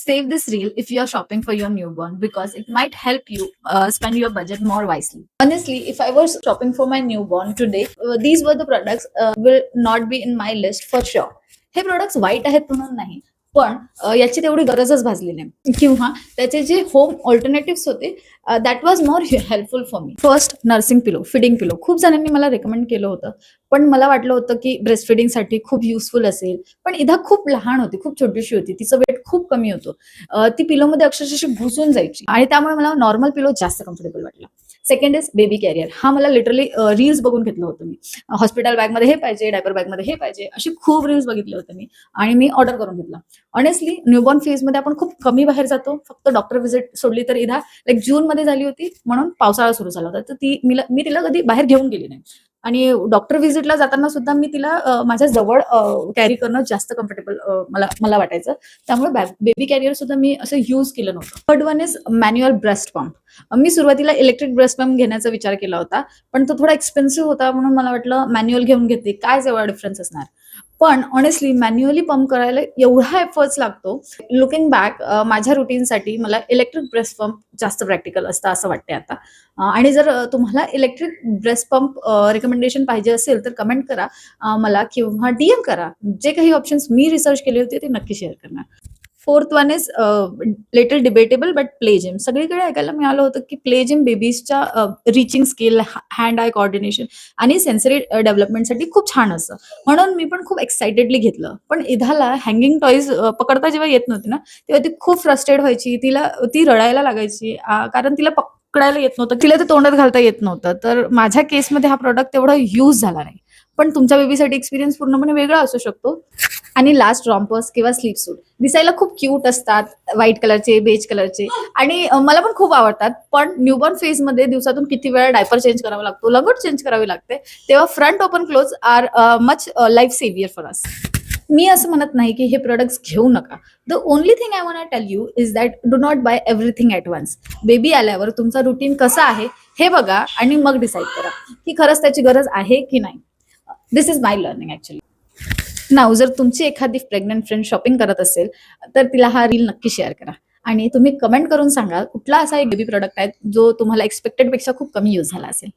Save this reel if you are shopping for your newborn because it might help you spend your budget more wisely. Honestly, if I was shopping for my newborn today, these were the products will not be in my list for sure. हे products वाईट आहेत म्हणून नाही, पण याची तेवढी गरजच भासली नाही किंवा त्याचे जे होम ऑल्टरनेटिव्स होते that was more helpful for me. First, nursing pillow, feeding pillow. खूप जणांनी मला रेकमेंड केलं होतं, पण मला वाटलं होतं की ब्रेस्ट फिडिंगसाठी खूप युजफुल असेल. पण इधा खूप लहान होती, खूप छोटीशी होती, तिचं वेट खूप कमी होतं. ती पिलोमध्ये अक्षरशः घुसून जायची आणि त्यामुळे मला नॉर्मल पिलो जास्त कम्फर्टेबल वाटला. Second is baby carrier. हा मला लिटरली रील्स बघून घेतलं होतं मी. हॉस्पिटल बॅगमध्ये हे पाहिजे, डायपर बॅगमध्ये हे पाहिजे, अशी खूप रील्स बघितले होते मी आणि मी ऑर्डर करून घेतला. ऑनेस्टली न्यूबॉर्न फेजमध्ये आपण खूप कमी बाहेर जातो. फक्त डॉक्टर व्हिजिट सोडली तर इधा लाईक जूनमध्ये झाली होती म्हणून पावसाळा सुरू झाला होता. तर मी तिला कधी बाहेर घेऊन गेली नाही. आणि डॉक्टर व्हिजिटला जाताना सुद्धा मी तिला माझ्या जवळ कॅरी करणं जास्त कम्फर्टेबल मला मला वाटायचं. त्यामुळे बेबी कॅरियर सुद्धा मी असं यूज केलं नव्हतं. Third one is manual breast pump. मी सुरुवातीला इलेक्ट्रिक ब्रेस्ट पंप घेण्याचा विचार केला होता, पण तो थोडा एक्सपेन्सिव्ह होता म्हणून मला वाटलं मॅन्युअल घेऊन घेते, काय एवढा डिफरन्स असणार. पण ऑनेस्टली मॅन्युअली पंप करायला एवढा एफर्ट्स लागतो. लुकिंग बॅक माझ्या रुटीनसाठी मला इलेक्ट्रिक ब्रेस्ट पंप जास्त प्रॅक्टिकल असतं असं वाटते आता. आणि जर तुम्हाला इलेक्ट्रिक ब्रेस्ट पंप रिकमेंडेशन पाहिजे असेल तर कमेंट करा मला किंवा डीएम करा. जे काही ऑप्शन्स मी रिसर्च केले होते ते नक्की शेअर करणार. Fourth one is little debatable but play gym. सगळीकडे ऐकायला मिळालं होतं की प्ले जिम बेबीजच्या reaching skill, hand eye coordination आणि सेन्सरी डेव्हलपमेंटसाठी खूप छान असतं. म्हणून मी पण खूप एक्साइटेडली घेतलं. पण इधाला हँगिंग टॉयज पकडता जेव्हा येत नव्हते ना, तेव्हा ती खूप फ्रस्ट्रेट व्हायची. ती रडायला लागायची कारण तिला पकडायला येत नव्हतं. तिला ते तोंडात घालता येत नव्हतं. तर माझ्या केसमध्ये हा प्रॉडक्ट तेवढा यूज झाला नाही. पण तुमच्या बेबीसाठी एक्सपिरियन्स पूर्णपणे वेगळा असू शकतो. आणि लास्ट, रॉम्पर्स किंवा स्लीप सूट. दिसायला खूप क्यूट असतात, व्हाईट कलरचे, बेज कलरचे आणि मला पण खूप आवडतात. पण न्यूबॉर्न फेजमध्ये दिवसातून किती वेळा डायपर चेंज करावा लागतो, लंगोट चेंज करावी लागते. तेव्हा front open close are much life saviour for us. मी असं म्हणत नाही की हे प्रोडक्ट्स घेऊ नका. The only thing I want tell you is that do not buy everything at once. Baby आल्यावर तुमचा रुटीन कसा आहे हे बघा आणि मग डिसाईड करा की खरंच त्याची गरज आहे की नाही. दिस इज माय लर्निंग ॲक्च्युली. नाव जर तुमची एखादी प्रेग्नंट फ्रेंड शॉपिंग करत असेल तर तिला हा रील नक्की शेअर करा आणि तुम्ही कमेंट करून सांगा कुठला असा एक बेबी प्रोडक्ट आहे जो तुम्हाला एक्सपेक्टेड पेक्षा खूप कमी यूज झाला असेल.